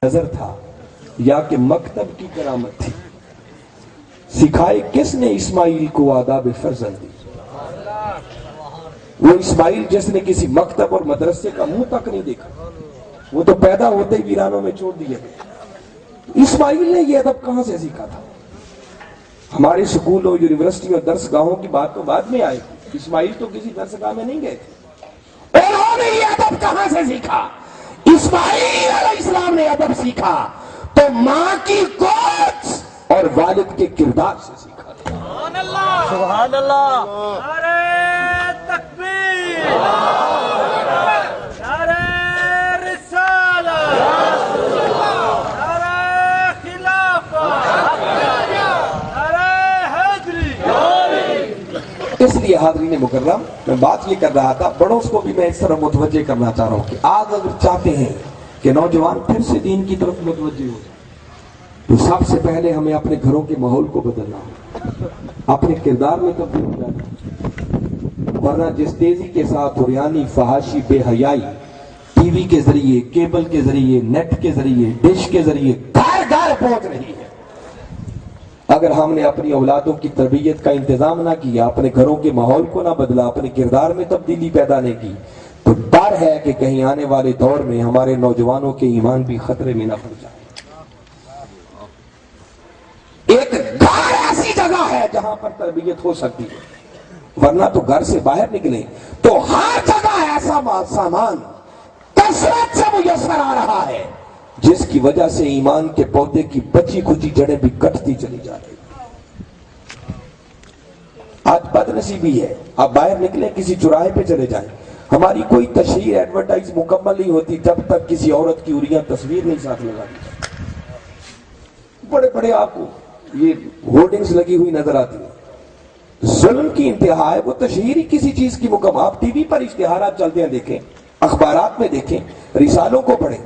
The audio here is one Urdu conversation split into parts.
نظر تھا یا کہ مکتب کی کرامت تھی؟ سکھائے کس نے اسماعیل کو آداب فرزندی؟ وہ اسماعیل جس نے کسی مکتب اور مدرسے کا منہ تک نہیں دیکھا، وہ تو پیدا ہوتے ہی ویرانوں میں چھوڑ دیا گیا۔ اسماعیل نے یہ ادب کہاں سے سیکھا تھا؟ ہمارے سکولوں، یونیورسٹی اور درس گاہوں کی بات تو بعد میں آئے گی، اسماعیل تو کسی درس گاہ میں نہیں گئے تھے۔ انہوں نے یہ ادب کہاں سے سیکھا؟ اسماعیل علیہ السلام نے ادب سیکھا تو ماں کی گود اور والد کے کردار سے سیکھا تھا۔ سبحان اللہ، سبحان اللہ، نعرہ تکبیر، نعرہ رسالت، نعرہ خلافت، نعرہ حیدری۔ اس لیے حاضرین مکرم، میں بات یہ کر رہا تھا، بڑوں کو بھی میں اس طرح متوجہ کرنا چاہ رہا ہوں کہ آج اگر چاہتے ہیں کہ نوجوان پھر سے دین کی طرف متوجہ ہو تو سب سے پہلے ہمیں اپنے گھروں کے ماحول کو بدلنا ہے، اپنے کردار میں تبدیلی لانا، ورنہ جس تیزی کے ساتھ عریانی، فحاشی، بے حیائی ٹی وی کے ذریعے، کیبل کے ذریعے، نیٹ کے ذریعے، ڈش کے ذریعے گھر گھر پہنچ رہی ہے، اگر ہم نے اپنی اولادوں کی تربیت کا انتظام نہ کیا، اپنے گھروں کے ماحول کو نہ بدلا، اپنے کردار میں تبدیلی پیدا نہیں کی، تو ڈر ہے کہ کہیں آنے والے دور میں ہمارے نوجوانوں کے ایمان بھی خطرے میں نہ پڑ جائے۔ ایک گھر ایسی جگہ ہے جہاں پر تربیت ہو سکتی ہے، ورنہ تو گھر سے باہر نکلیں تو ہر جگہ ایسا سامان کثرت سے میسر آ رہا ہے جس کی وجہ سے ایمان کے پودے کی بچی کچی جڑیں بھی کٹتی چلی جا رہی۔ آج بد نصیبی ہے، آپ باہر نکلیں کسی چوراہے پہ چلے جائیں، ہماری کوئی تشہیر ایڈورٹائز مکمل نہیں ہوتی جب تک کسی عورت کی عریاں تصویر نہیں ساتھ لگا دی۔ بڑے بڑے آپ کو یہ ہورڈنگز لگی ہوئی نظر آتی ہیں، ظلم کی انتہا ہے۔ وہ تشہیر ہی کسی چیز کی مکمل، آپ ٹی وی پر اشتہارات چلتے ہیں دیکھیں، اخبارات میں دیکھیں، رسالوں کو پڑھیں،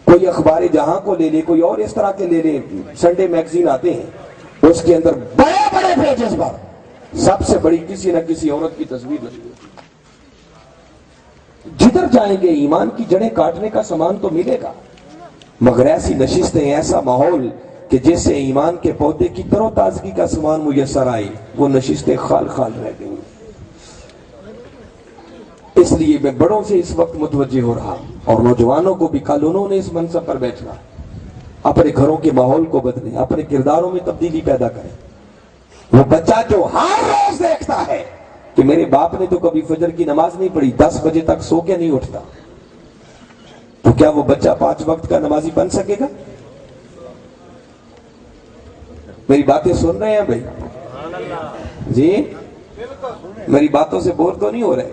کوئی اخبار جہاں کو لے لے، کوئی اور اس طرح کے لے لے، سنڈے میگزین آتے ہیں، اس کے اندر بڑے بڑے پیجز پر سب سے بڑی کسی نہ کسی عورت کی تصویر لگی ہوتی ہے۔ جدھر جائیں گے ایمان کی جڑیں کاٹنے کا سامان تو ملے گا، مگر ایسی نشستیں، ایسا ماحول کہ جس سے ایمان کے پودے کی تر و تازگی کا سامان میسر آئے، وہ نشستیں خال خال رہ گئی۔ اس لیے میں بڑوں سے اس وقت متوجہ ہو رہا اور نوجوانوں کو بھی، کل انہوں نے اس منصب پر بیٹھنا، اپنے گھروں کے ماحول کو بدلیں، اپنے کرداروں میں تبدیلی پیدا کریں۔ وہ بچہ جو ہر روز دیکھتا ہے کہ میرے باپ نے تو کبھی فجر کی نماز نہیں پڑھی، 10 بجے تک سو کے نہیں اٹھتا، تو کیا وہ بچہ 5 وقت کا نمازی بن سکے گا؟ میری باتیں سن رہے ہیں بھائی؟ جی میری باتوں سے بور تو نہیں ہو رہے؟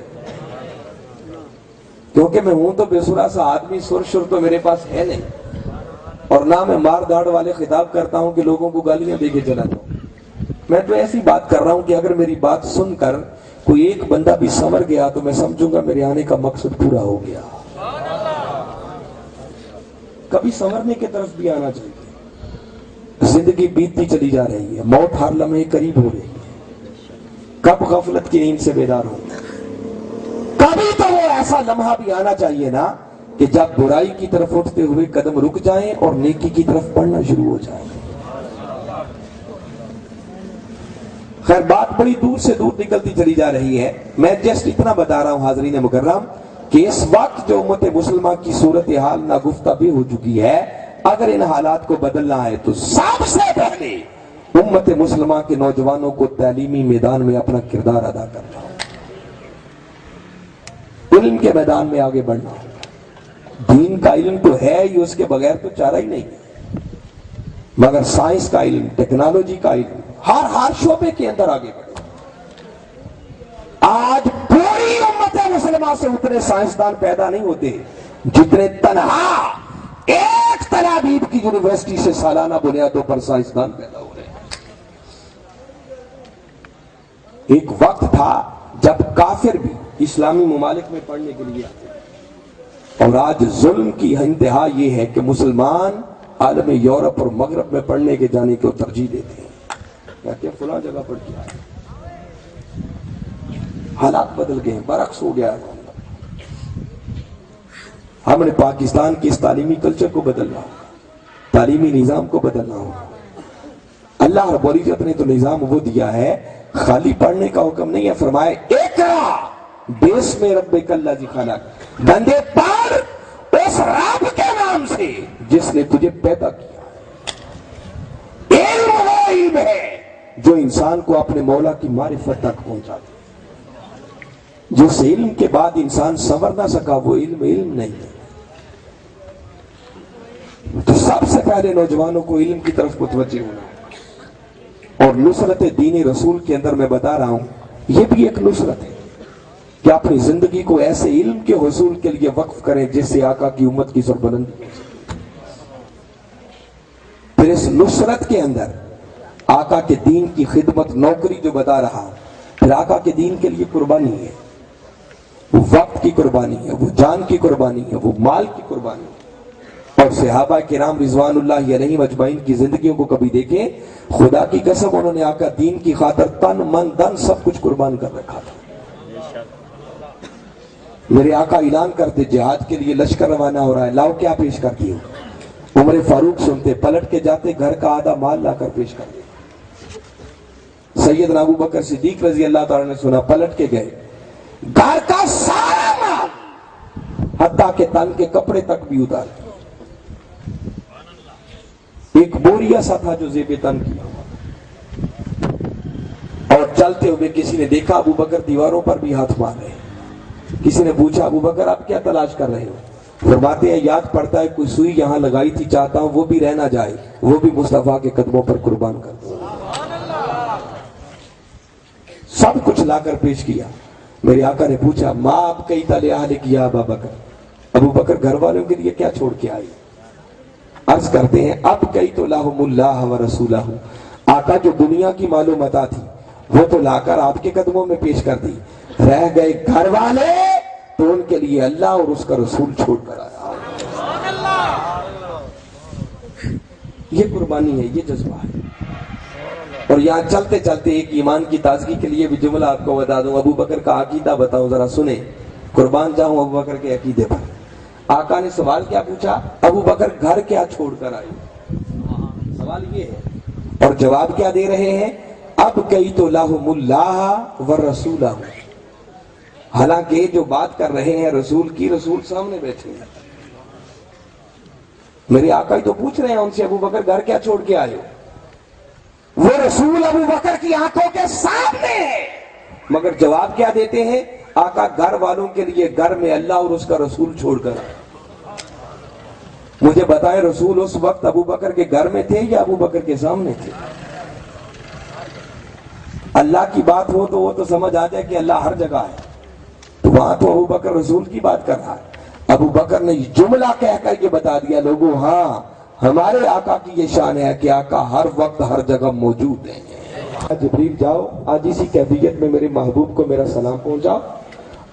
کیونکہ میں ہوں تو بے سرا سا آدمی، سر شر تو میرے پاس ہے نہیں، اور نہ میں مار داڑ والے خطاب کرتا ہوں کہ لوگوں کو گالیاں دے کے چلا جاؤں۔ میں تو ایسی بات کر رہا ہوں کہ اگر میری بات سن کر کوئی ایک بندہ بھی سنور گیا تو میں سمجھوں گا میرے آنے کا مقصد پورا ہو گیا۔ کبھی سنورنے کی طرف بھی آنا چاہیے۔ زندگی بیتتی چلی جا رہی ہے، موت ہر لمحے قریب ہو رہی ہے، کب غفلت کی نیند سے بیدار ہوں؟ کبھی تو وہ ایسا لمحہ بھی آنا چاہیے نا کہ جب برائی کی طرف اٹھتے ہوئے قدم رک جائیں اور نیکی کی طرف بڑھنا شروع ہو جائیں۔ خیر بات بڑی دور سے دور نکلتی چلی جا رہی ہے، میں جسٹ اتنا بتا رہا ہوں حاضرین مکرم کہ اس وقت جو امت مسلمہ کی صورتحال ناگفتہ بھی ہو چکی ہے، اگر ان حالات کو بدلنا ہے تو سب سے پہلے امت مسلمہ کے نوجوانوں کو تعلیمی میدان میں اپنا کردار ادا کرنا، علم کے میدان میں آگے بڑھنا۔ دین کا علم تو ہے ہی، اس کے بغیر تو چارہ ہی نہیں، مگر سائنس کا علم، ٹیکنالوجی کا علم، ہر شعبے کے اندر آگے بڑھے۔ آج پوری امت مسلمہ سے اتنے سائنسدان پیدا نہیں ہوتے جتنے تنہا ایک تل ابیب کی یونیورسٹی سے سالانہ بنیادوں پر سائنسدان پیدا ہو رہے ہیں۔ ایک وقت تھا جب کافر بھی اسلامی ممالک میں پڑھنے کے لیے آتے ہیں، اور آج ظلم کی انتہا یہ ہے کہ مسلمان عالم یورپ اور مغرب میں پڑھنے کے جانے کو ترجیح دیتے ہیں، کہتے ہیں فلاں جگہ پڑھ کے آئے۔ حالات بدل گئے، برعکس ہو گیا۔ ہم نے پاکستان کے اس تعلیمی کلچر کو بدلنا ہوگا, تعلیمی نظام کو بدلنا ہوگا. اللہ رب العزت نے تو نظام وہ دیا ہے, خالی پڑھنے کا حکم نہیں ہے, فرمائے اقرا بسم ربک الذی خلق, بندے پڑھ اس رب کے نام سے جس نے تجھے پیدا کیا. علم وہ علم ہے جو انسان کو اپنے مولا کی معرفت تک پہنچا دے. جس علم کے بعد انسان سنور نہ سکا وہ علم نہیں ہے. تو سب سے پہلے نوجوانوں کو علم کی طرف متوجہ ہونا, اور نصرت دین رسول کے اندر میں بتا رہا ہوں یہ بھی ایک نصرت ہے کہ اپنی زندگی کو ایسے علم کے حصول کے لیے وقف کریں جس سے آقا کی امت کی سربلندی ہو سکے. پھر اس نصرت کے اندر آقا کے دین کی خدمت, نوکری جو بتا رہا, پھر آقا کے دین کے لیے قربانی ہے, وہ وقت کی قربانی ہے, وہ جان کی قربانی ہے, وہ مال کی قربانی ہے. اور صحابہ کرام رضوان اللہ علیہم اجمعین کی زندگیوں کو کبھی دیکھیں, خدا کی قسم انہوں نے آقا دین کی خاطر تن من دن سب کچھ قربان کر رکھا تھا. میرے آقا اعلان کرتے جہاد کے لیے لشکر روانہ ہو رہا ہے, لاؤ کیا پیش کر دیو. عمر فاروق سنتے, پلٹ کے جاتے گھر کا آدھا مال لا کر پیش کر دیا. سیدنا ابو بکر صدیق رضی اللہ تعالیٰ نے سنا, پلٹ کے گئے, گھر کا سارا مال حتیٰ کہ تن کے کپڑے تک بھی اتار. ایک بوریا سا تھا جو زیب تن کیا, اور چلتے ہوئے کسی نے دیکھا ابو بکر دیواروں پر بھی ہاتھ مار رہے ہیں. کسی نے پوچھا ابو بکر آپ کیا تلاش کر رہے ہو؟ فرماتے ہیں یاد پڑتا ہے کوئی سوئی یہاں لگائی تھی, چاہتا ہوں وہ بھی رہ نہ جائے, وہ بھی مصطفیٰ کے قدموں پر قربان کر دوں. سب کچھ لا کر پیش کیا. میرے آقا نے پوچھا ماں آپ کئی تلے اہل کیا ابا بکر, ابو بکر گھر والوں کے لیے کیا چھوڑ کے آئی؟ عرض کرتے ہیں اب کئی تو لاہم اللہ و رسولہ, آقا جو دنیا کی معلومات تھی وہ تو لا کر آپ کے قدموں میں پیش کر دی, رہ گئے گھر والے تو ان کے لیے اللہ اور اس کا رسول چھوڑ کر آیا. یہ قربانی ہے, یہ جذبہ ہے. اور یہاں چلتے چلتے ایک ایمان کی تازگی کے لیے بھی جملہ آپ کو بتا دوں. ابو بکر کا عقیدہ بتاؤں ذرا سنیں, قربان جاؤں ابو بکر کے عقیدے پر. آقا نے سوال کیا پوچھا, ابو بکر گھر کیا چھوڑ کر آئے؟ سوال یہ ہے, اور جواب کیا دے رہے ہیں, اب کئی تو لاہم اللہ و رسولہ. حالانکہ جو بات کر رہے ہیں رسول کی, رسول سامنے بیٹھے ہیں. میرے آقا ہی تو پوچھ رہے ہیں ان سے ابو بکر گھر کیا چھوڑ کے آئے ہو؟ وہ رسول ابو بکر کی آنکھوں کے سامنے ہے, مگر جواب کیا دیتے ہیں, آقا گھر والوں کے لیے گھر میں اللہ اور اس کا رسول چھوڑ کر آئے. مجھے بتائیں رسول اس وقت ابو بکر کے گھر میں تھے یا ابو بکر کے سامنے تھے؟ اللہ کی بات ہو تو وہ تو سمجھ آ جائے کہ اللہ ہر جگہ ہے, تو وہاں تو ابو بکر رسول کی بات کر رہا ہے. ابو بکر نے جملہ کہہ کر یہ بتا دیا لوگوں, ہاں ہمارے آقا کی یہ شان ہے کہ آقا ہر وقت ہر جگہ موجود ہیں. جبریل جاؤ آج اسی کیفیت میں میرے محبوب کو میرا سلام پہنچاؤ,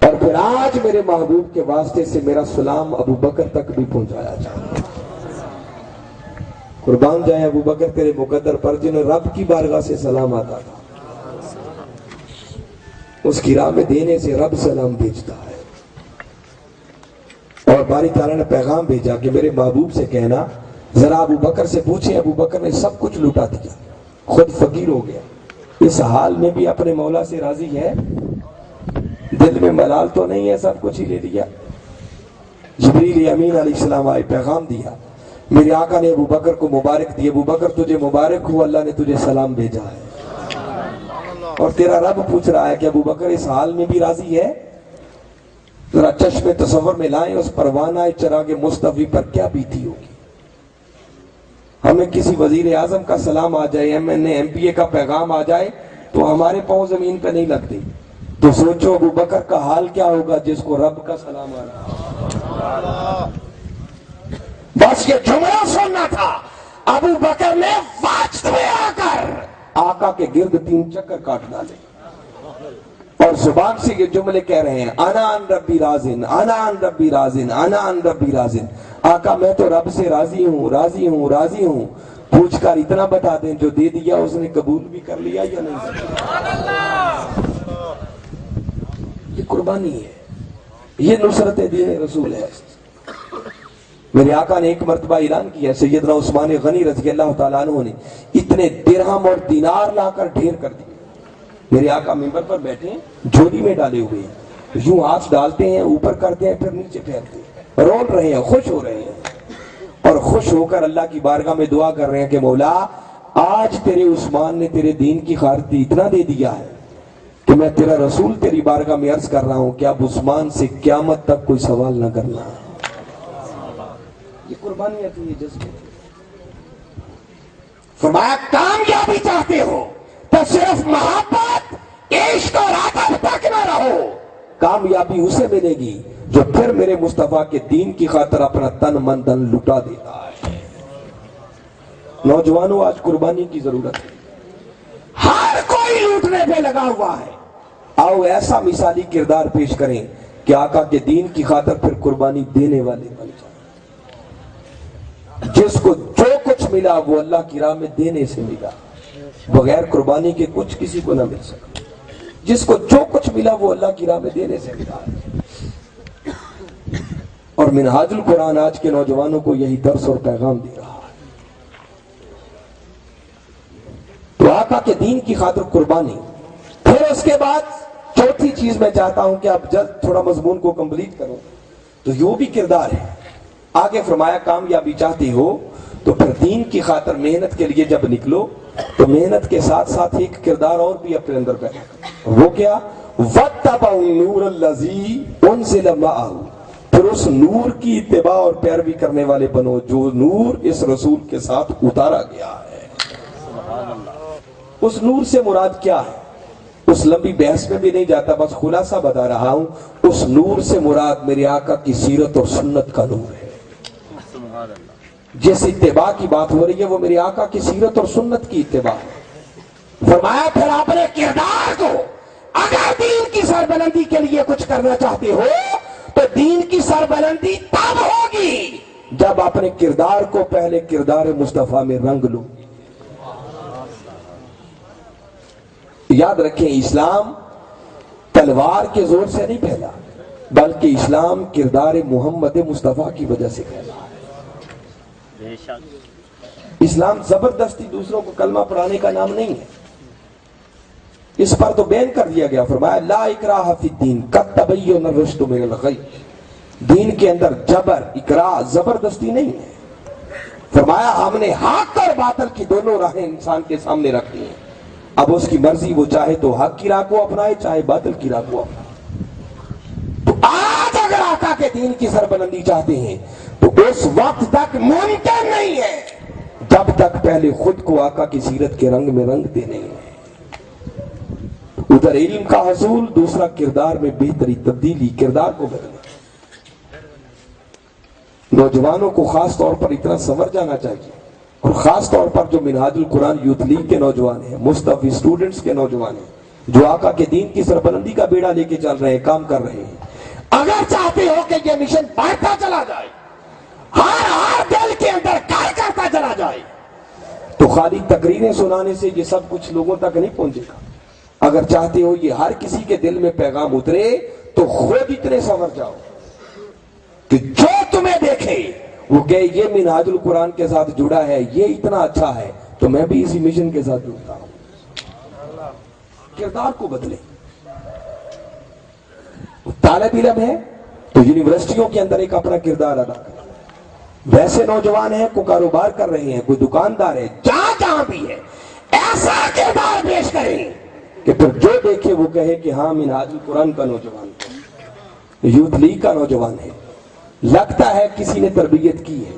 اور پھر آج میرے محبوب کے واسطے سے میرا سلام ابو بکر تک بھی پہنچایا جائے. قربان جائے ابو بکر تیرے مقدر پر جنہیں رب کی بارگاہ سے سلام آتا تھا, اس کی راہ میں دینے سے رب سلام بھیجتا ہے. اور باری تعالیٰ نے پیغام بھیجا کہ میرے محبوب سے کہنا ذرا ابو بکر سے پوچھیں, ابو بکر نے سب کچھ لوٹا دیا, خود فقیر ہو گیا, اس حال میں بھی اپنے مولا سے راضی ہے, دل میں ملال تو نہیں ہے, سب کچھ ہی لے لیا. جبریل امین علیہ السلام آئے, پیغام دیا, میرے آقا نے ابو بکر کو مبارک دی, ابو بکر تجھے مبارک ہو, اللہ نے تجھے سلام بھیجا ہے. اور تیرا رب پوچھ رہا ہے کہ ابو بکر اس حال میں بھی راضی ہے؟ ذرا چشم تصور میں لائیں اس پروانہ چراغ مصطفی پر کیا بیتی ہوگی. ہمیں کسی وزیر اعظم کا سلام آ جائے, ایم پی اے کا پیغام آ جائے تو ہمارے پاؤں زمین پہ نہیں لگتے, تو سوچو ابو بکر کا حال کیا ہوگا جس کو رب کا سلام آ رہا. بس یہ جملہ سننا تھا. ابو بکر نے واجد میں آ کر آقا کے گرد 3 چکر کاٹ ڈالے اور زبان سے یہ جملے کہہ رہے ہیں, انا ان ربی راضن, انا ان ربی راضن, انا ان ربی راضن. آقا میں تو رب سے راضی ہوں, راضی ہوں, راضی ہوں. پوچھ کر اتنا بتا دیں جو دے دیا اس نے قبول بھی کر لیا یا نہیں. یہ قربانی ہے, یہ نصرت دین رسول ہے. میرے آقا نے ایک مرتبہ اعلان کیا، سیدنا عثمان غنی رضی اللہ تعالیٰ عنہ نے اتنے درہم اور دینار لا کر ڈھیر کر دیے. میرے آقا منبر پر بیٹھے ہیں، جھولی میں ڈالے ہوئے ہیں، یوں ہاتھ ڈالتے ہیں، اوپر کرتے ہیں، پھر نیچے پھیرتے ہیں، رول رہے ہیں، خوش ہو رہے ہیں، اور خوش ہو کر اللہ کی بارگاہ میں دعا کر رہے ہیں کہ مولا آج تیرے عثمان نے تیرے دین کی خاطر اتنا دے دیا ہے کہ میں تیرا رسول تیری بارگاہ میں عرض کر رہا ہوں کہ اب عثمان سے قیامت تک کوئی سوال نہ کرنا. یہ قربانیاں تھی، یہ جذبے تھے. فرمایا کامیابی چاہتے ہو تو صرف محبت عشق اور عطف تک نہ رہو. کامیابی اسے ملے گی جو پھر میرے مصطفیٰ کے دین کی خاطر اپنا تن من دھن لٹا دیتا ہے. نوجوانوں آج قربانی کی ضرورت ہے، ہر کوئی لوٹنے پہ لگا ہوا ہے. آؤ ایسا مثالی کردار پیش کریں کہ آقا کے دین کی خاطر پھر قربانی دینے والے بن جائیں. جس کو جو کچھ ملا وہ اللہ کی راہ میں دینے سے ملا، بغیر قربانی کے کچھ کسی کو نہ مل سکا. جس کو جو کچھ ملا وہ اللہ کی راہ میں دینے سے ملا. اور منہاج القرآن آج کے نوجوانوں کو یہی درس اور پیغام دے رہا ہے. تو آقا کے دین کی خاطر قربانی. پھر اس کے بعد چوتھی چیز میں چاہتا ہوں کہ آپ جلد تھوڑا مضمون کو کمپلیٹ کرو، تو یہ بھی کردار ہے. آگے فرمایا کامیابی چاہتی ہو تو پھر دین کی خاطر محنت کے لیے جب نکلو تو محنت کے ساتھ ساتھ ایک کردار اور بھی اپنے اندر پیدا کرو. وہ کیا؟ وَاتَّبَعُوا النُّورَ الَّذِي أُنزِلَ مَعَهُ. پھر اس نور کی اتباع اور پیروی کرنے والے بنو جو نور اس رسول کے ساتھ اتارا گیا ہے. اس نور سے مراد کیا ہے؟ اس لمبی بحث میں بھی نہیں جاتا، بس خلاصہ بتا رہا ہوں. اس نور سے مراد میرے آقا کی سیرت اور سنت کا نور ہے. جس اتباع کی بات ہو رہی ہے وہ میرے آقا کی سیرت اور سنت کی اتباع ہے. فرمایا پھر اپنے کردار کو اگر دین کی سربلندی کے لیے کچھ کرنا چاہتے ہو تو دین کی سربلندی تب ہوگی جب اپنے کردار کو پہلے کردار مصطفیٰ میں رنگ لو. یاد رکھیں اسلام تلوار کے زور سے نہیں پھیلا، بلکہ اسلام کردار محمد مصطفیٰ کی وجہ سے پھیلا ہے. اسلام زبردستی دوسروں کو کلمہ پڑھانے کا نام نہیں ہے. اس پر تو بین کر دیا گیا. فرمایا لا اکراہ فی الدین قد تبین الرشد من الغی. دین کے اندر جبر اکراہ زبردستی نہیں ہے. فرمایا ہم نے حق اور باطل کی دونوں راہیں انسان کے سامنے رکھ دی ہیں. اب اس کی مرضی، وہ چاہے تو حق کی راہ کو اپنائے چاہے باطل کی راہ کو اپنائے. تو آج اگر آقا کے دین کی سربلندی چاہتے ہیں تو اس وقت تک ممکن نہیں ہے جب تک پہلے خود کو آقا کی سیرت کے رنگ میں رنگتے نہیں ہیں. ادھر علم کا حصول، دوسرا کردار میں بہتری تبدیلی، کردار کو بدلنا. نوجوانوں کو خاص طور پر اتنا سنور جانا چاہیے، اور خاص طور پر جو منہاج القرآن یوتھ لیگ کے نوجوان ہیں، مصطفی اسٹوڈنٹس کے نوجوان ہیں، جو آقا کے دین کی سربلندی کا بیڑا لے کے چل رہے ہیں، کام کر رہے ہیں. اگر چاہتے ہو کہ یہ مشن بڑھتا چلا جائے، ہر دل کے اندر کار کرتا چلا جائے، تو خالی تقریریں سنانے سے یہ سب کچھ لوگوں تک نہیں پہنچے گا. اگر چاہتے ہو یہ ہر کسی کے دل میں پیغام اترے تو خود اتنے سنور جاؤ کہ جو تمہیں دیکھے وہ کہے یہ منہاج القرآن کے ساتھ جڑا ہے، یہ اتنا اچھا ہے تو میں بھی اسی مشن کے ساتھ جڑتا ہوں. کردار کو بدلے. طالب علم ہے تو یونیورسٹیوں کے اندر ایک اپنا کردار ادا کرے. ویسے نوجوان ہیں، کوئی کاروبار کر رہے ہیں، کوئی دکاندار ہے، جہاں جہاں بھی ہے ایسا کردار پیش کریں کہ پھر جو دیکھے وہ کہے کہ ہاں منہاج القرآن کا نوجوان ہے، یوتھ لیگ کا نوجوان ہے، لگتا ہے کسی نے تربیت کی ہے.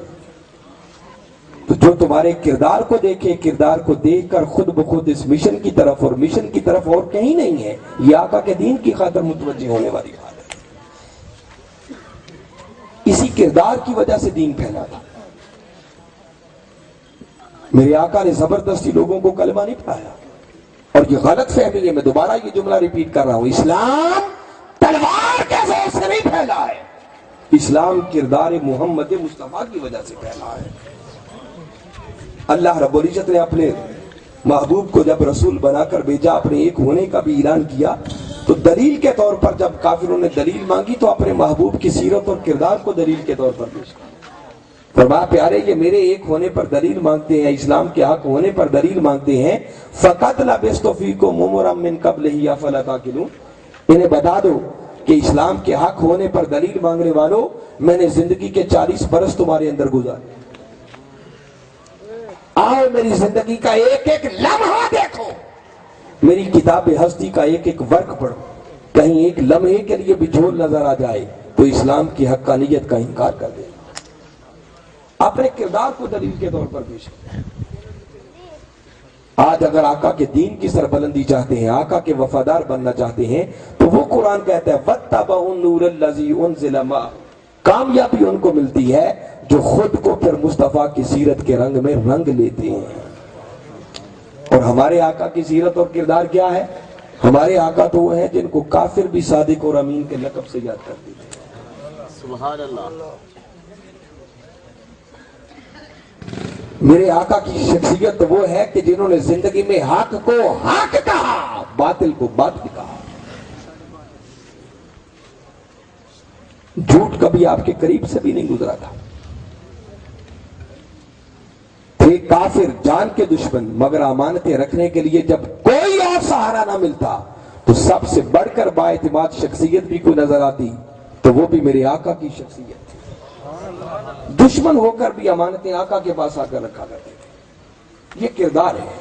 تو جو تمہارے کردار کو دیکھے، کردار کو دیکھ کر خود بخود اس مشن کی طرف، اور مشن کی طرف اور کہیں نہیں ہے، یہ آقا کے دین کی خاطر متوجہ ہونے والی بات ہے. اسی کردار کی وجہ سے دین پھیلا تھا. میرے آقا نے زبردستی لوگوں کو کلمہ نہیں پڑھایا. اور یہ غلط فہمی ہے، میں دوبارہ یہ جملہ ریپیٹ کر رہا ہوں، اسلام تلوار کے زور سے نہیں پھیلا ہے، اسلام کردار محمد مصطفیٰ کی وجہ سے پھیلا ہے. اللہ رب العزت نے اپنے محبوب کو جب رسول بنا کر بھیجا، اپنے ایک ہونے کا بھی اعلان کیا، تو دلیل کے طور پر جب کافروں نے دلیل مانگی تو اپنے محبوب کی سیرت اور کردار کو دلیل کے طور پر پیش کیا. فرمایا پیارے یہ میرے ایک ہونے پر دلیل مانگتے ہیں، اسلام کے حق ہونے پر دلیل مانگتے ہیں، فقط لبثت فیکم عمرا من قبلہ افلا تعقلون، انہیں بتا دو کہ اسلام کے حق ہونے پر دلیل مانگنے والوں میں نے زندگی کے 40 برس تمہارے اندر گزارے، آؤ میری زندگی کا ایک ایک لمحہ دیکھو، میری کتاب ہستی کا ایک ایک ورق پڑھو، کہیں ایک لمحے کے لیے بھی جھول نظر آ جائے تو اسلام کی حقانیت کا انکار کر دے، اپنے کردار کو دلیل کے طور پر پیش کریں۔ آج اگر آقا کے دین کی سربلندی چاہتے ہیں، آقا کے وفادار بننا چاہتے ہیں تو وہ قرآن کہتا ہے وَاتَّبَعُوا النُّورَ الَّذِي أُنزِلَ مَعَهُ، کامیابی ان کو ملتی ہے جو خود کو پھر مصطفیٰ کی سیرت کے رنگ میں رنگ لیتے ہیں۔ اور ہمارے آقا کی سیرت اور کردار کیا ہے؟ ہمارے آقا تو وہ ہیں جن کو کافر بھی صادق اور امین کے لقب سے یاد کرتے تھے۔ سبحان اللہ۔ میرے آقا کی شخصیت وہ ہے کہ جنہوں نے زندگی میں حق کو حق کہا، باطل کو باطل کہا، جھوٹ کبھی آپ کے قریب سے بھی نہیں گزرا تھا، تھے کافر جان کے دشمن، مگر امانتیں رکھنے کے لیے جب کوئی اور سہارا نہ ملتا تو سب سے بڑھ کر بااعتماد شخصیت بھی کوئی نظر آتی تو وہ بھی میرے آقا کی شخصیت تھی۔ دشمن ہو کر بھی امانتیں آقا کے پاس آ کر رکھا کرتے تھے، یہ کردار ہے۔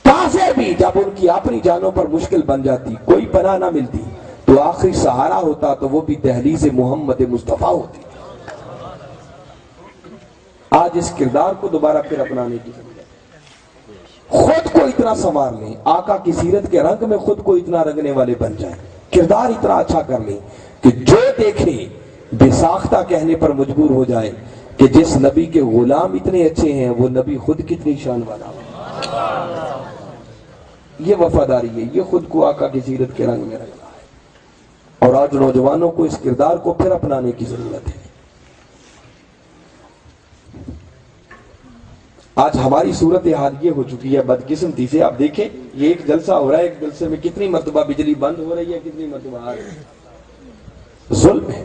کافر بھی جب ان کی اپنی جانوں پر مشکل بن جاتی، کوئی پناہ نہ ملتی تو آخری سہارا ہوتا تو وہ بھی دہلیز محمد مصطفیٰ ہوتی۔ آج اس کردار کو دوبارہ پھر اپنانے کی ضرورت ہے، خود کو اتنا سنوار لیں، آقا کی سیرت کے رنگ میں خود کو اتنا رنگنے والے بن جائیں، کردار اتنا اچھا کر لیں کہ جو دیکھے بے ساختہ کہنے پر مجبور ہو جائے کہ جس نبی کے غلام اتنے اچھے ہیں وہ نبی خود کتنی شان والا ہو۔ یہ وفاداری ہے، یہ خود کو آقا کی سیرت کے رنگ میں رکھنا ہے، اور آج نوجوانوں کو اس کردار کو پھر اپنانے کی ضرورت ہے۔ آج ہماری صورتحال یہ ہو چکی ہے بدقسمتی سے، آپ دیکھیں یہ ایک جلسہ ہو رہا ہے، ایک جلسے میں کتنی مرتبہ بجلی بند ہو رہی ہے، کتنی مرتبہ آ رہی ہے۔ ظلم ہے،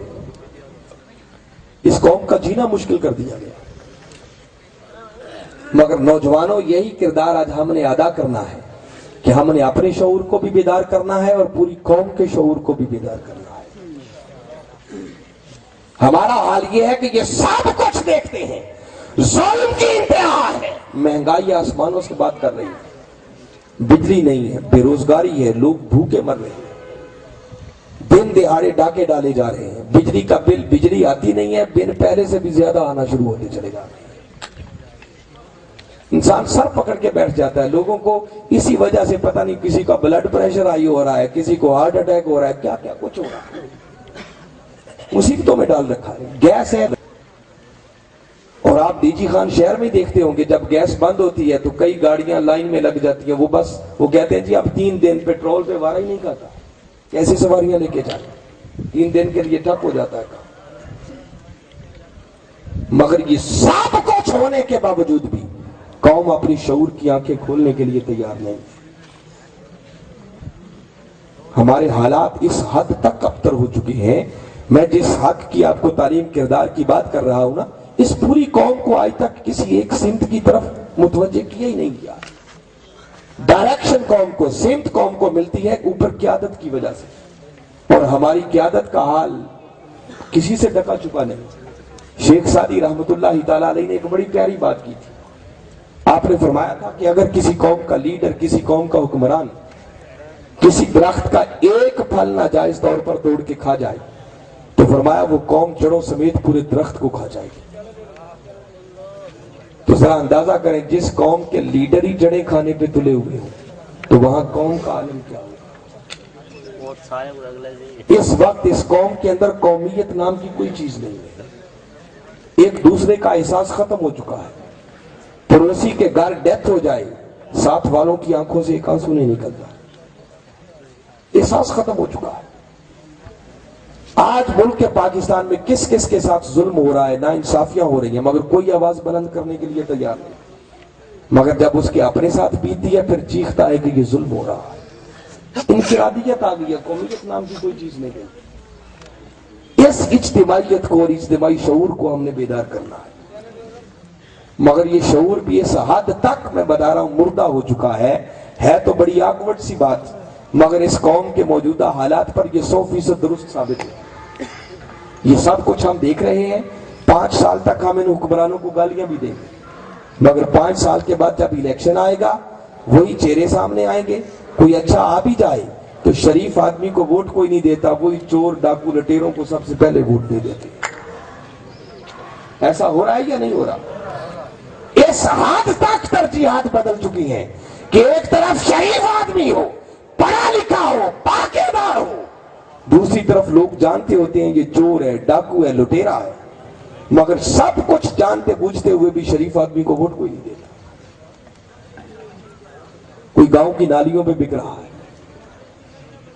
اس قوم کا جینا مشکل کر دیا گیا، مگر نوجوانوں یہی کردار آج ہم نے ادا کرنا ہے کہ ہم نے اپنے شعور کو بھی بیدار کرنا ہے اور پوری قوم کے شعور کو بھی بیدار کرنا ہے۔ ہمارا حال یہ ہے کہ یہ سب کچھ دیکھتے ہیں، ظلم کی انتہا ہے، مہنگائی آسمانوں سے بات کر رہی ہے، بجلی نہیں ہے، بے روزگاری ہے، لوگ بھوکے مر رہے ہیں، دن دہاڑے ڈاکے ڈالے جا رہے ہیں، بجلی کا بل، بجلی آتی نہیں ہے، بل پہلے سے بھی زیادہ آنا شروع ہوتے چلے جا رہے ہیں۔ انسان سر پکڑ کے بیٹھ جاتا ہے، لوگوں کو اسی وجہ سے پتہ نہیں کسی کا بلڈ پریشر ہائی ہو رہا ہے، کسی کو ہارٹ اٹیک ہو رہا ہے، کیا کیا کچھ ہو رہا ہے، مصیبتوں میں ڈال رکھا ہے۔ گیس ہے، اور آپ ڈی جی خان شہر میں دیکھتے ہوں گے جب گیس بند ہوتی ہے تو کئی گاڑیاں لائن میں لگ جاتی ہیں، وہ کہتے ہیں جی اب 3 دن پیٹرول پہ وارہ ہی نہیں کھاتا، کیسی سواریاں لے کے جائیں، 3 دن کے لیے ٹھپ ہو جاتا ہے کام۔ مگر یہ سب کچھ ہونے کے باوجود بھی قوم اپنی شعور کی آنکھیں کھولنے کے لیے تیار نہیں۔ ہمارے حالات اس حد تک ابتر ہو چکے ہیں، میں جس حق کی آپ کو تعلیم کردار کی بات کر رہا ہوں نا، اس پوری قوم کو آج تک کسی ایک سمت کی طرف متوجہ کیا ہی نہیں گیا۔ ڈائریکشن قوم کو، سمت قوم کو ملتی ہے اوپر قیادت کی وجہ سے، اور ہماری قیادت کا حال کسی سے ڈکا چکا نہیں۔ شیخ سعدی رحمت اللہ تعالیٰ علیہ نے ایک بڑی پیاری بات کی تھی، آپ نے فرمایا تھا کہ اگر کسی قوم کا لیڈر، کسی قوم کا حکمران کسی درخت کا ایک پھل ناجائز طور پر توڑ کے کھا جائے تو فرمایا وہ قوم جڑوں سمیت پورے درخت کو کھا جائے گی۔ تو ذرا اندازہ کریں جس قوم کے لیڈر ہی جڑیں کھانے پہ تلے ہوئے ہوں تو وہاں قوم کا عالم کیا ہوگا۔ اس وقت اس قوم کے اندر قومیت نام کی کوئی چیز نہیں ہے، ایک دوسرے کا احساس ختم ہو چکا ہے۔ پڑوسی کے گھر ڈیتھ ہو جائے، ساتھ والوں کی آنکھوں سے ایک آنسو نہیں نکلتا، احساس ختم ہو چکا ہے۔ آج ملک کے پاکستان میں کس کس کے ساتھ ظلم ہو رہا ہے، نا انصافیاں ہو رہی ہیں، مگر کوئی آواز بلند کرنے کے لیے تیار نہیں۔ مگر جب اس کے اپنے ساتھ بیتتی ہے پھر چیختا ہے کہ یہ ظلم ہو رہا ہے۔ انفرادیت آ گئی ہے، قومیت نام کی کوئی چیز نہیں ہے۔ اس اجتماعیت کو اور اجتماعی شعور کو ہم نے بیدار کرنا ہے، مگر یہ شعور بھی اس حد تک میں بتا رہا ہوں مردہ ہو چکا ہے تو بڑی آکورڈ سی بات، مگر اس قوم کے موجودہ حالات پر یہ 100% درست ثابت ہے۔ یہ سب کچھ ہم دیکھ رہے ہیں، 5 سال تک ہم ان حکمرانوں کو گالیاں بھی دیں گے، مگر 5 سال کے بعد جب الیکشن آئے گا وہی چہرے سامنے آئیں گے۔ کوئی اچھا آ بھی جائے تو شریف آدمی کو ووٹ کوئی نہیں دیتا، وہی چور ڈاکو لٹیروں کو سب سے پہلے ووٹ دے دیتے۔ ایسا ہو رہا ہے یا نہیں ہو رہا؟ اس حد تک ترجیحات بدل چکی ہیں کہ ایک طرف شریف آدمی ہو، پڑھا لکھا ہو، پاکیدار ہو، دوسری طرف لوگ جانتے ہوتے ہیں یہ چور ہے، ڈاکو ہے، لٹیرا ہے، مگر سب کچھ جانتے بوجھتے ہوئے بھی شریف آدمی کو ووٹ کوئی نہیں دیتا۔ کوئی گاؤں کی نالیوں پہ بک رہا ہے،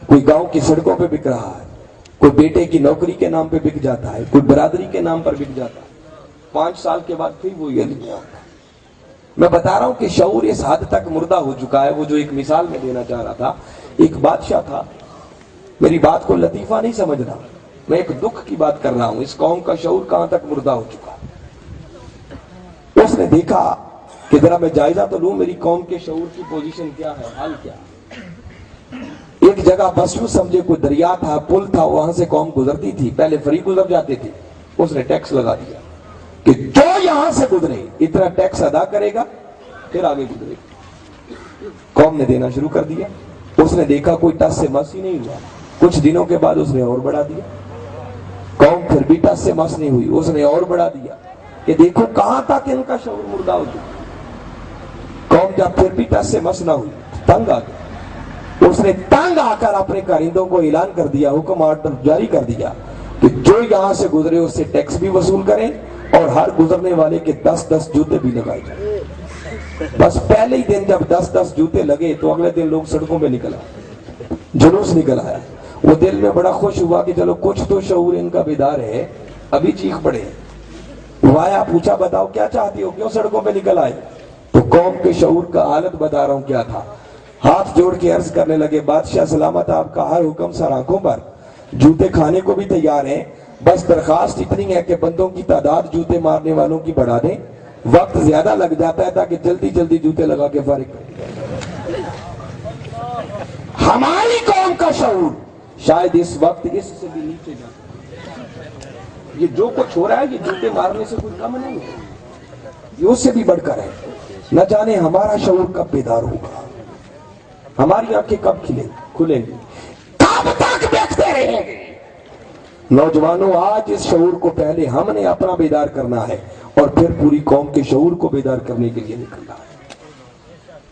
کوئی گاؤں کی سڑکوں پہ بک رہا ہے، کوئی بیٹے کی نوکری کے نام پہ بک جاتا ہے، کوئی برادری کے نام پر بک جاتا ہے، 5 سال کے بعد پھر وہی علیمیہ ہوتا ہے۔ میں بتا رہا ہوں کہ شعور اس حد تک مردہ ہو چکا ہے۔ وہ جو ایک مثال میں دینا چاہ رہا تھا، ایک بادشاہ تھا، میری بات کو لطیفہ نہیں سمجھنا، میں ایک دکھ کی بات کر رہا ہوں، اس قوم کا شعور کہاں تک مردہ ہو چکا ہے۔ اس نے دیکھا کہ ذرا میں جائزہ تو لوں میری قوم کے شعور کی پوزیشن کیا ہے، حال کیا ہے۔ ایک جگہ بس یوں سمجھے کوئی دریا تھا، پل تھا، وہاں سے قوم گزرتی تھی، پہلے فری گزر جاتے تھے، اس نے ٹیکس لگا دیا کہ جو یہاں سے گزرے اتنا ٹیکس ادا کرے گا پھر آگے گزرے گا۔ قوم نے دینا شروع کر دیا، اس نے دیکھا کوئی ٹس سے مس ہی نہیں ہوا، کچھ دنوں کے بعد اس نے اور بڑھا دیا، قوم پھر بھی ٹس سے مس نہیں ہوئی، اس نے اور بڑھا دیا، کہ دیکھو کہاں تک ان کا شعور مردہ ہو چکا۔ قوم جب پھر بھی ٹس سے مس نہ ہوئی، تنگ آ گئی، اس نے تنگ آ کر اپنے کارندوں کو اعلان کر دیا، حکم آرڈر جاری کر دیا کہ جو یہاں سے گزرے اس سے ٹیکس بھی وصول کریں اور ہر گزرنے والے کے 10 جوتے بھی لگائے جائیں۔ بس پہلے ہی دن جب 10 جوتے لگے تو اگلے دن لوگ سڑکوں پہ نکل آئے، جلوس نکل آیا۔ وہ دل میں بڑا خوش ہوا کہ چلو کچھ تو شعور ان کا بیدار ہے، ابھی چیخ پڑے۔ وہ آیا، پوچھا بتاؤ کیا چاہتی ہو، کیوں سڑکوں پہ نکل آئے؟ تو قوم کے شعور کا حالت بتا رہا ہوں کیا تھا۔ ہاتھ جوڑ کے عرض کرنے لگے، بادشاہ سلامت، آپ کا ہر حکم سر آنکھوں پر، جوتے کھانے کو بھی تیار ہیں، بس درخواست اتنی ہے کہ بندوں کی تعداد جوتے مارنے والوں کی بڑھا دیں، وقت زیادہ لگ جاتا ہے تاکہ جلدی جلدی جوتے لگا کے فارغ کریں۔ ہماری قوم کا شعور شاید اس وقت اس سے بھی نیچے جاتا ہے۔ یہ جو کچھ ہو رہا ہے یہ جوتے مارنے سے کوئی کم نہیں ہے، یہ اس سے بھی بڑھ کر ہے۔ نہ جانے ہمارا شعور کب بیدار ہوگا، ہماری آنکھیں کب کھلیں گی، کب تک دیکھتے رہیں گے۔ نوجوانوں، آج اس شعور کو پہلے ہم نے اپنا بیدار کرنا ہے اور پھر پوری قوم کے شعور کو بیدار کرنے کے لیے نکلنا ہے۔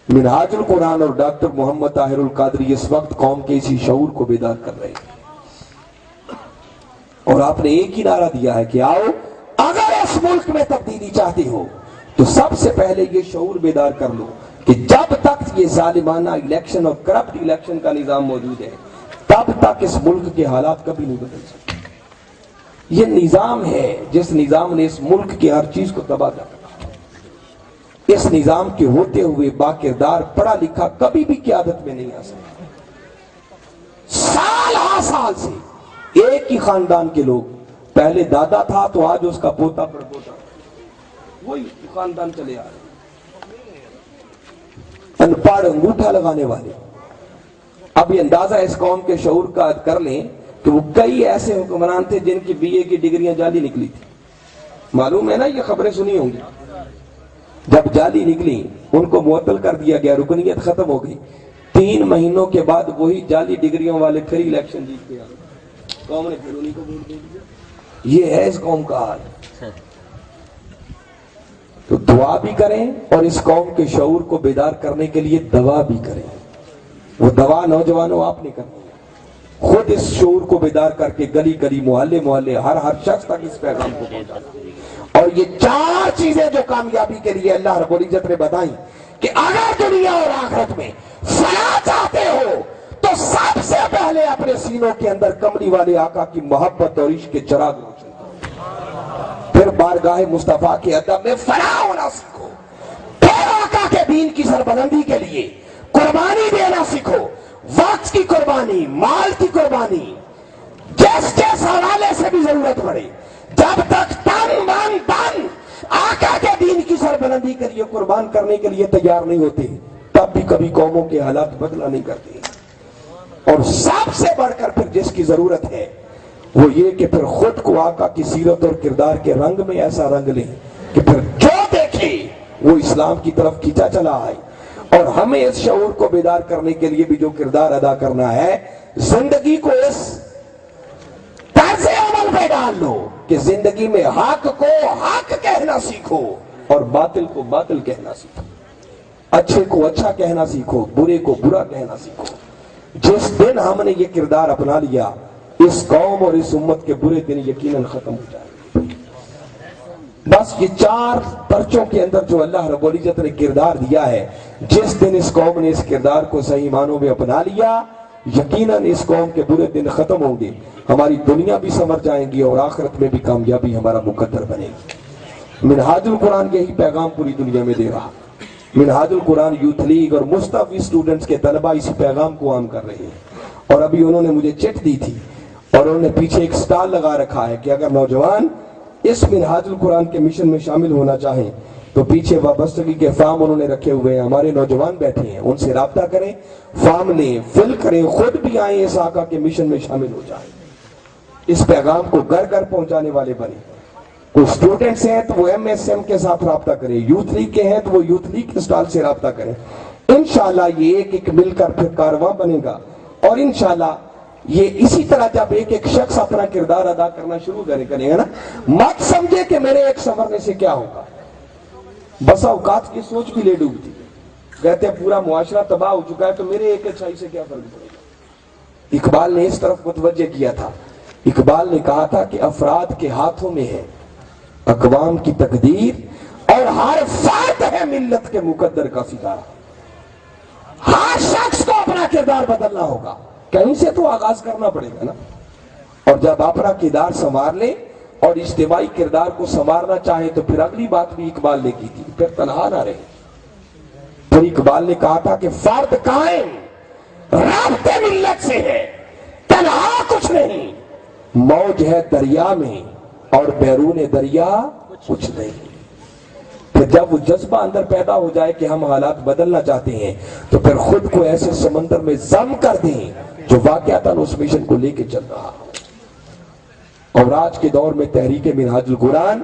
منہاج القرآن اور ڈاکٹر محمد طاہر القادری اس وقت قوم کے اسی شعور کو بیدار کر رہے ہیں، اور آپ نے ایک ہی نعرہ دیا ہے کہ آؤ، اگر اس ملک میں تبدیلی چاہتے ہو تو سب سے پہلے یہ شعور بیدار کر لو کہ جب تک یہ ظالمانہ الیکشن اور کرپٹ الیکشن کا نظام موجود ہے تب تک اس ملک کے حالات کبھی نہیں بدل سکتے۔ یہ نظام ہے جس نظام نے اس ملک کی ہر چیز کو تباہ کر دیا۔ اس نظام کے ہوتے ہوئے باکردار پڑھا لکھا کبھی بھی قیادت میں نہیں آ سکتا۔ سال ہر سال سے ایک ہی خاندان کے لوگ، پہلے دادا تھا تو آج اس کا پوتا پڑپوتا، وہی خاندان چلے آ رہے، ان پڑھ انگوٹھا لگانے والے۔ اب یہ اندازہ اس قوم کے شعور کا کر لیں کہ وہ کئی ایسے حکمران تھے جن کی BA کی ڈگریاں جعلی نکلی تھی، معلوم ہے نا، یہ خبریں سنی ہوں گی۔ جب جعلی نکلی ان کو معطل کر دیا گیا، رکنیت ختم ہو گئی، 3 مہینوں کے بعد وہی جعلی ڈگریوں والے پھر الیکشن جیت کے آ گئے، قوم نے پھر انہیں کو ووٹ دے دیا۔ یہ ہے اس قوم کا حال۔ تو دعا بھی کریں اور اس قوم کے شعور کو بیدار کرنے کے لیے دوا بھی کریں۔ وہ دوا نوجوانوں آپ نے کرنی ہے، خود اس شعور کو بیدار کر کے گلی گلی، محلے محلے، ہر شخص تک اس پیغام کو پہنچانا۔ اور یہ 4 چیزیں جو کامیابی کے لیے اللہ رب العزت نے بتائیں کہ اگر دنیا اور آخرت میں فلاح چاہتے ہو تو سب سے پہلے اپنے سینوں کے اندر کملی والے آقا کی محبت اور عشق کے چراغ روشن کرو، پھر بارگاہ مصطفیٰ کے ادب میں فلاح ہونا سیکھو، پھر آقا کے دین کی سربلندی کے لیے قربانی دینا سیکھو، وقت کی قربانی، مال کی قربانی، جس حوالے سے بھی ضرورت پڑے، جب تک تن من دن آقا کے دین کی سربلندی کے لیے قربان کرنے کے لیے تیار نہیں ہوتے، تب بھی کبھی قوموں کے حالات بدلا نہیں کرتے۔ اور سب سے بڑھ کر پھر جس کی ضرورت ہے وہ یہ کہ پھر خود کو آقا کی سیرت اور کردار کے رنگ میں ایسا رنگ لیں کہ پھر جو دیکھے وہ اسلام کی طرف کھینچا چلا آئے۔ اور ہمیں اس شعور کو بیدار کرنے کے لیے بھی جو کردار ادا کرنا ہے، زندگی کو اس طرز عمل پہ ڈال لو کہ زندگی میں حق کو حق کہنا سیکھو اور باطل کو باطل کہنا سیکھو، اچھے کو اچھا کہنا سیکھو، برے کو برا کہنا سیکھو۔ جس دن ہم نے یہ کردار اپنا لیا، اس قوم اور اس امت کے برے دن یقیناً ختم ہو جائے۔ بس یہ 4 پرچوں کے اندر جو اللہ رب العزت نے کردار دیا ہے، جس دن اس قوم نے اس کردار کو صحیح معنوں میں اپنا لیا، یقیناً اس قوم کے برے دن ختم ہوں گے، ہماری دنیا بھی سنور جائیں گی اور آخرت میں بھی کامیابی ہمارا مقدر بنے گی۔ منہاج القرآن یہی پیغام پوری دنیا میں دے رہا۔ منہاج القرآن یوتھ لیگ اور مستوی اسٹوڈنٹس کے طلبہ اسی پیغام کو عام کر رہے ہیں۔ اور ابھی انہوں نے مجھے چٹ دی تھی اور انہوں نے پیچھے ایک سٹال لگا رکھا ہے کہ اگر نوجوان اس منہاج القرآن کے مشن میں شامل ہونا چاہیں تو پیچھے وابستگی کے فارم انہوں نے رکھے ہوئے ہیں، ہمارے نوجوان بیٹھے ہیں، ان سے رابطہ کریں، فارم لیں، فل کریں، خود بھی آئیں، اس آقا کے مشن میں شامل ہو جائیں، اس پیغام کو گھر گھر پہنچانے والے بنیں۔ کوئی اسٹوڈنٹس ہیں تو وہ MSM کے ساتھ رابطہ کریں، یوتھ لیگ کے ہیں تو وہ یوتھ لیگ کے سٹال سے رابطہ کریں۔ انشاءاللہ یہ ایک ایک مل کر پھر کارواں بنے گا، اور انشاءاللہ یہ اسی طرح جب ایک ایک شخص اپنا کردار ادا کرنا شروع کرے گا نا، مت سمجھے کہ میرے ایک سنورنے سے کیا ہوگا۔ بسا اوقات کی سوچ بھی لے ڈوبتی ہے، کہتے ہیں پورا معاشرہ تباہ ہو چکا ہے تو میرے ایک اچھائی سے کیا فرق پڑے گا۔ اقبال نے اس طرف متوجہ کیا تھا، اقبال نے کہا تھا کہ افراد کے ہاتھوں میں ہے اقوام کی تقدیر، اور ہر فرد ہے ملت کے مقدر کا ستارہ۔ ہر شخص کو اپنا کردار بدلنا ہوگا، کہیں سے تو آغاز کرنا پڑے گا نا۔ اور جب اپنا کردار سنوار لے اور اجتماعی کردار کو سنوارنا چاہے تو پھر اگلی بات بھی اقبال نے کی تھی، پھر تنہا نہ رہے۔ پھر اقبال نے کہا تھا کہ فرد قائم رابطے ملت سے ہے، تنہا کچھ نہیں، موج ہے دریا میں اور بیرون دریا کچھ نہیں۔ پھر جب وہ جذبہ اندر پیدا ہو جائے کہ ہم حالات بدلنا چاہتے ہیں تو پھر خود کو ایسے سمندر میں ضم کر دیں جو واقعتاً اس مشن کو لے کے چل رہا ہو۔ اور آج کے دور میں تحریک منہاج القرآن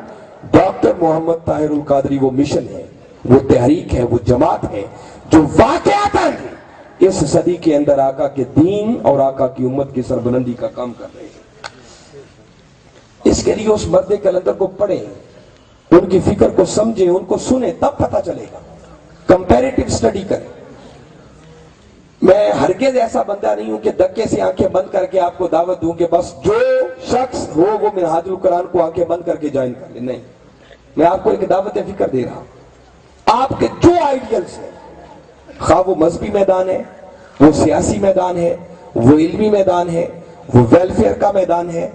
ڈاکٹر محمد طاہر القادری وہ مشن ہے، وہ تحریک ہے، وہ جماعت ہے جو واقعتاً اس صدی کے اندر آقا کے دین اور آقا کی امت کی سربلندی کا کام کر رہے ہیں۔ اس کے لیے اس مرد کلندر کو پڑھیں، ان کی فکر کو سمجھیں، ان کو سنیں، تب پتہ چلے گا۔ کمپیریٹیو سٹڈی کریں۔ میں ہرگز ایسا بندہ نہیں ہوں کہ دھکے سے آنکھیں بند کر کے آپ کو دعوت دوں کہ بس جو شخص ہو وہ منہاج القرآن کو آنکھیں بند کر کے جوائن کر لے، نہیں، میں آپ کو ایک دعوت فکر دے رہا ہوں۔ آپ کے جو آئیڈیلز ہیں، خواہ وہ مذہبی میدان ہے، وہ سیاسی میدان ہے، وہ علمی میدان ہے، وہ ویلفیئر کا میدان ہے،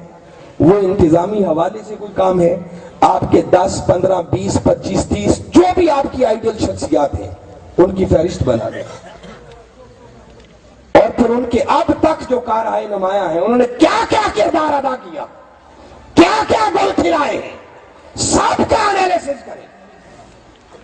وہ انتظامی حوالے سے کوئی کام ہے، آپ کے 10 15 20 25 30 جو بھی آپ کی آئیڈیل شخصیات ہیں ان کی فہرست بنا دیں، اور پھر ان کے اب تک جو کارہائے نمایاں ہیں انہوں نے کیا کیا کردار ادا کیا، کیا کیا گول کھلائے ہیں، سب کا انالیسس کریں،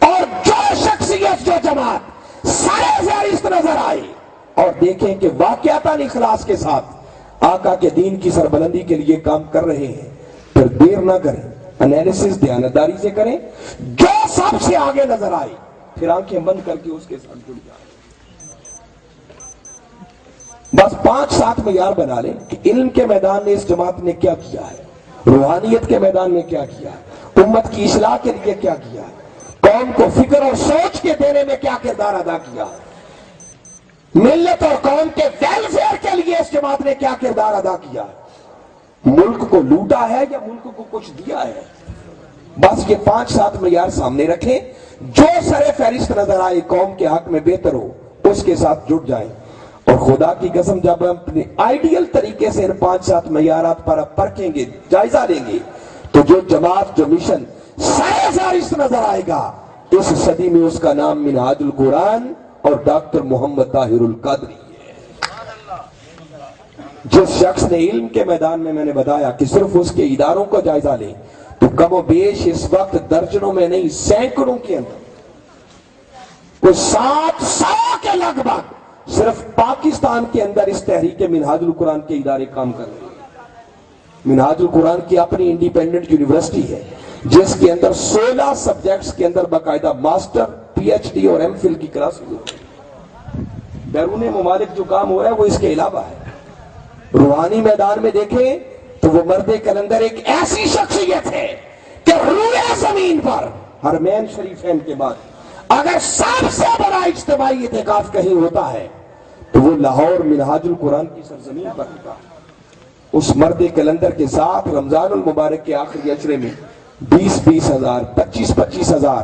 اور جو شخصیت جو جماعت سارے فہرست نظر آئی اور دیکھیں کہ واقعتاً اخلاص کے ساتھ آقا کے دین کی سربلندی کے لیے کام کر رہے ہیں، پھر دیر نہ کریں، انالیسس دیانتداری سے کریں، جو سب سے آگے نظر آئی پھر آنکھیں بند کر کے اس کے ساتھ جڑ جائیں۔ بس 5-7 معیار بنا لیں کہ علم کے میدان میں اس جماعت نے کیا کیا ہے، روحانیت کے میدان میں کیا کیا ہے، امت کی اصلاح کے لیے کیا کیا ہے، قوم کو فکر اور سوچ کے دینے میں کیا کردار ادا کیا ہے، ملت اور قوم کے ویلفیئر کے لیے اس جماعت نے کیا کردار ادا کیا ہے، ملک کو لوٹا ہے یا ملک کو کچھ دیا ہے۔ بس یہ 5-7 معیار سامنے رکھیں، جو سرے فہرست نظر آئے قوم کے حق میں بہتر ہو اس کے ساتھ جڑ جائیں۔ اور خدا کی قسم جب ہم اپنے آئیڈیل طریقے سے ان 5-7 معیارات پر پرکھیں گے، جائزہ لیں گے، تو جو جماعت جو مشن سرے فہرست نظر آئے گا اس صدی میں اس کا نام منہاج القرآن اور ڈاکٹر محمد طاہر القادری ہے۔ جس شخص نے علم کے میدان میں نے بتایا کہ صرف اس کے اداروں کا جائزہ لیں تو کم و بیش اس وقت درجنوں میں نہیں سینکڑوں کے اندر کوئی 700 کے لگ بھگ صرف پاکستان کے اندر اس تحریک منہاج القرآن کے ادارے کام کر رہے ہیں۔ منہاج القرآن کی اپنی انڈیپینڈنٹ یونیورسٹی ہے جس کے اندر 16 سبجیکٹس کے اندر باقاعدہ ماسٹر پی ایچ ڈی اور ایم فل کی کلاس ہوتی ہے۔ بیرون ممالک جو کام ہو رہا ہے وہ اس کے علاوہ ہے۔ روحانی میدان میں دیکھیں تو وہ مرد کلندر ایک ایسی شخصیت ہے کہ روئے زمین پر حرمین شریفین کے بعد اگر سب سے بڑا اجتماعی اعتکاف کہیں ہوتا ہے تو وہ لاہور منہاج القرآن کی سرزمین پر ہوتا ہے۔ اس مرد کلندر کے ساتھ رمضان المبارک کے آخری عشرے میں 20-20 ہزار 25-25 ہزار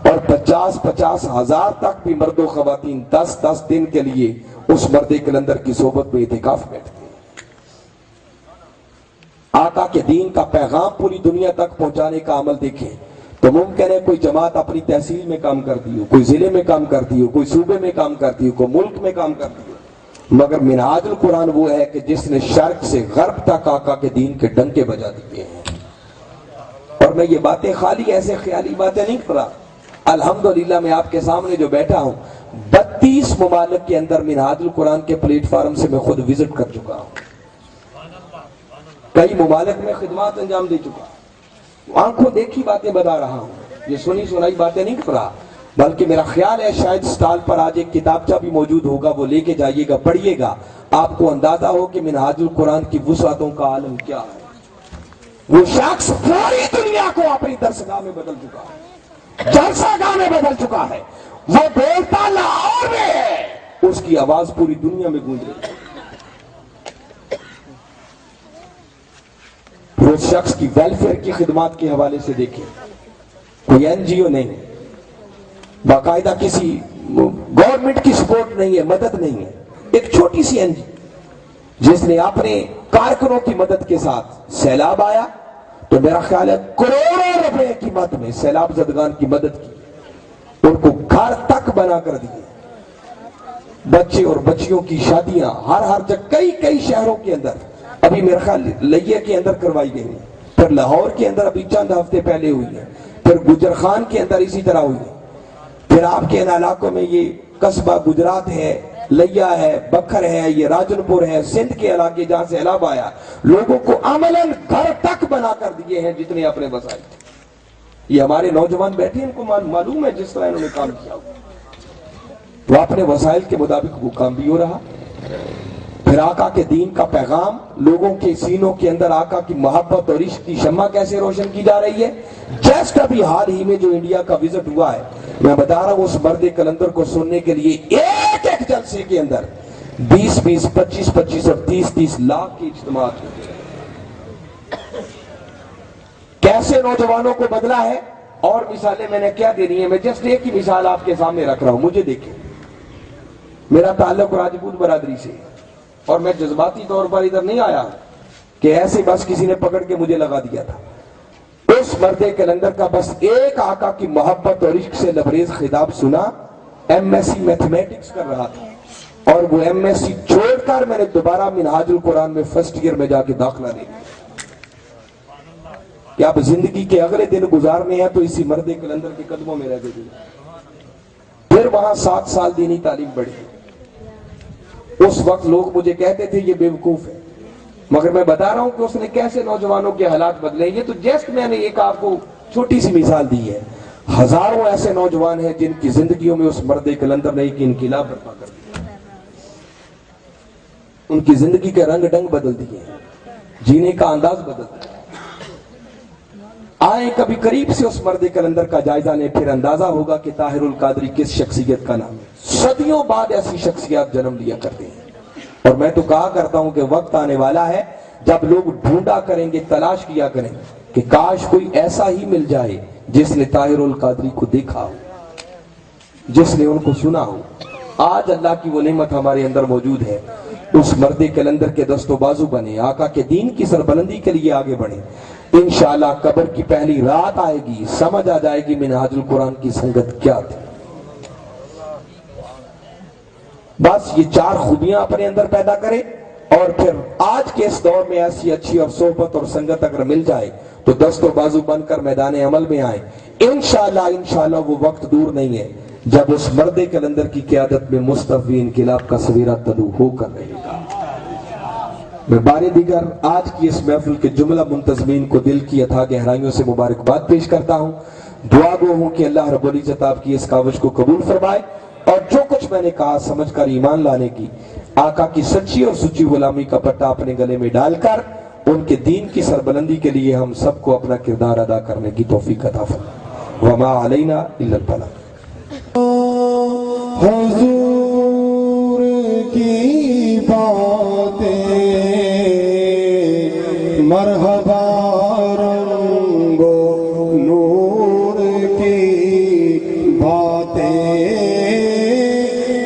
اور 50-50 ہزار تک بھی مرد و خواتین 10-10 دن کے لیے اس مرد کلندر کی صحبت میں اعتکاف بیٹھتے ہیں۔ آقا کے دین کا پیغام پوری دنیا تک پہنچانے کا عمل دیکھیں تو ممکن ہے کوئی جماعت اپنی تحصیل میں کام کرتی ہو، کوئی ضلع میں کام کرتی ہو، کوئی صوبے میں کام کرتی ہو، کوئی ملک میں کام کرتی ہو، مگر منہاج القرآن وہ ہے کہ جس نے شرق سے غرب تک آقا کے دین کے ڈنکے بجا دیے ہیں۔ اور میں یہ باتیں خالی ایسے خیالی باتیں نہیں کر رہا، الحمدللہ میں آپ کے سامنے جو بیٹھا ہوں 32 ممالک کے اندر منہاج القرآن کے پلیٹ فارم سے میں خود وزٹ کر چکا ہوں، کئی ممالک میں خدمات انجام دے چکا ہوں، آنکھوں دیکھی باتیں بتا رہا ہوں، یہ سنی سنائی باتیں نہیں کر رہا، بلکہ میرا خیال ہے شاید سٹال پر آج ایک کتابچہ بھی موجود ہوگا، وہ لے کے جائیے گا، پڑھیے گا، آپ کو اندازہ ہو کہ منہاج القرآن کی وسعتوں کا عالم کیا ہے۔ وہ شخص پوری دنیا کو اپنی درسگاہ میں بدل چکا ہے، جلسہ گاہ میں بدل چکا ہے، وہ بولتا لاہور میں ہے، اس کی آواز پوری دنیا میں گونج رہی ہے۔ اس شخص کی ویلفیئر کی خدمات کے حوالے سے دیکھیں، کوئی این جی او نہیں ہے، باقاعدہ کسی گورنمنٹ کی سپورٹ نہیں ہے، مدد نہیں ہے، ایک چھوٹی سی این جی جس نے اپنے کارکنوں کی مدد کے ساتھ سیلاب آیا تو میرا خیال ہے کروڑوں روپے کی مد میں سیلاب زدگان کی مدد کی، ان کو گھر تک بنا کر دیے، بچے اور بچیوں کی شادیاں ہر جگہ کئی شہروں کے اندر، ابھی میرا خیال لئیے کے اندر کروائی گئی ہے، پھر لاہور کے اندر ابھی چند ہفتے پہلے ہوئی ہے، پھر گجر خان کے اندر اسی طرح ہوئی ہے، پھر آپ کے ان علاقوں میں یہ قصبہ گجرات ہے، لیا ہے، بکھر ہے، یہ راجن پور ہے، سندھ کے علاقے جہاں سے سیلاب آیا، لوگوں کو عملاً گھر تک بنا کر دیے ہیں جتنے اپنے وسائل تھے۔ یہ ہمارے نوجوان بیٹھے ان کو معلوم ہے جس طرح انہوں نے کام کیا، وہ اپنے وسائل کے مطابق وہ کام بھی ہو رہا۔ پھر آقا کے دین کا پیغام لوگوں کے سینوں کے اندر آقا کی محبت اور عشق کی شمع کیسے روشن کی جا رہی ہے۔ جسٹ ابھی حال ہی میں جو انڈیا کا وزٹ ہوا ہے، میں بتا رہا ہوں اس مرد کلندر کو سننے کے لیے ایک جلسے کے اندر 20-20 25-25 اور 30-30 لاکھ کی اجتماعات ہوئی۔ کیسے نوجوانوں کو بدلا ہے، اور مثالیں میں نے کیا دینی ہے، میں جسٹ ایک ہی مثال آپ کے سامنے رکھ رہا ہوں۔ مجھے دیکھیں، میرا تعلق راجپوت برادری سے، اور میں جذباتی طور پر ادھر نہیں آیا کہ ایسے بس کسی نے پکڑ کے مجھے لگا دیا تھا۔ اس مرد کلندر کا بس ایک آقا کی محبت اور عشق سے لبریز خطاب سنا، ایم ایس سی میتھمیٹکس کر رہا تھا، اور وہ ایم ایس سی چھوڑ کر میں نے دوبارہ منہاج القرآن میں فرسٹ ایئر میں جا کے داخلہ لے لیا کہ آپ زندگی کے اگلے دن گزارنے ہیں تو اسی مرد کلندر کے قدموں میں رہ گئے۔ پھر وہاں 7 سال دینی تعلیم بڑھی۔ اس وقت لوگ مجھے کہتے تھے یہ بیوقوف ہے، مگر میں بتا رہا ہوں کہ اس نے کیسے نوجوانوں کے حالات بدلے۔ یہ تو جسٹ میں نے ایک آپ کو چھوٹی سی مثال دی ہے، ہزاروں ایسے نوجوان ہیں جن کی زندگیوں میں اس مرد کلندر نے ایک انقلاب برپا کر دیا، ان کی زندگی کے رنگ ڈنگ بدل دیے، جینے کا انداز بدل دیا۔ آئیں کبھی قریب سے اس مرد کلندر کا جائزہ لیں، پھر اندازہ ہوگا کہ طاہر القادری کس شخصیت کا نام ہے۔ صدیوں بعد ایسی شخصیات جنم لیا کرتے ہیں، اور میں تو کہا کرتا ہوں کہ وقت آنے والا ہے جب لوگ ڈھونڈا کریں گے، تلاش کیا کریں کہ کاش کوئی ایسا ہی مل جائے جس نے طاہر القادری کو دیکھا ہو، جس نے ان کو سنا ہو۔ آج اللہ کی وہ نعمت ہمارے اندر موجود ہے، اس مرد کلندر کے دست و بازو بنے، آقا کے دین کی سربلندی کے لیے آگے بڑھیں۔ انشاءاللہ قبر کی پہلی رات آئے گی، سمجھ آ جائے گی منہاج القرآن کی سنگت کیا تھی۔ بس یہ 4 خوبیاں اپنے اندر پیدا کرے، اور پھر آج کے اس دور میں ایسی اچھی اور صحبت اور سنگت اگر مل جائے تو دست و بازو بن کر میدان عمل میں آئیں. انشاءاللہ وہ وقت دور نہیں ہے جب اس مرد کلندر کی قیادت میں مصطفی انقلاب کا سویرا طلوع ہو کر رہے گا. میں بارے دیگر آج کی اس محفل کے جملہ منتظمین کو دل کی اتھا گہرائیوں سے مبارکباد پیش کرتا ہوں. دعا گو ہوں کہ اللہ رب العزت آپ کی اس کاوش کو قبول فرمائے اور جو کچھ میں نے کہا سمجھ کر ایمان لانے کی، آقا کی سچی اور سچی غلامی کا پٹا اپنے گلے میں ڈال کر ان کے دین کی سربلندی کے لیے ہم سب کو اپنا کردار ادا کرنے کی توفیق عطا فرمائے. وما علینا الا البلاغ. حضور کی باتیں مرحبا رنگ و نور کی باتیں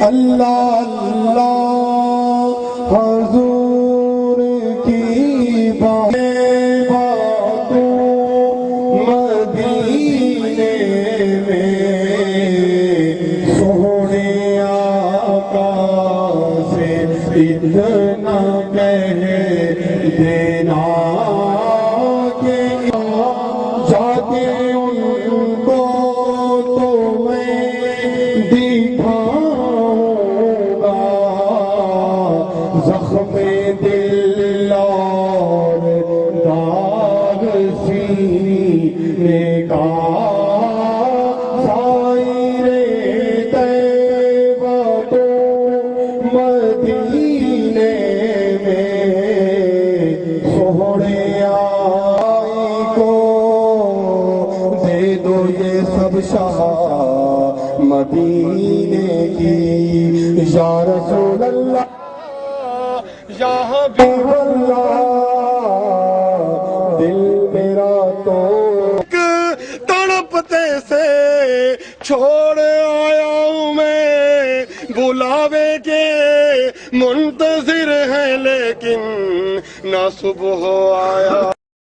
اللہ اللہ حضور کی باتیں مدینے میں سونے آقا سے اتنا کہہ دینا کہ جا کے ان کو تو میں دکھاؤں گا زخم دل اور داغ سینے کا. مدینے میں سونے آئی کو دے دو یہ سب شاہ مدینے کی یا رسول اللہ یا حبیب اللہ. دل میرا تو تڑپتے سے چھوڑ آیا ہوں میں، بلاوے کے منتظر ہیں لیکن نہ صبح آیا.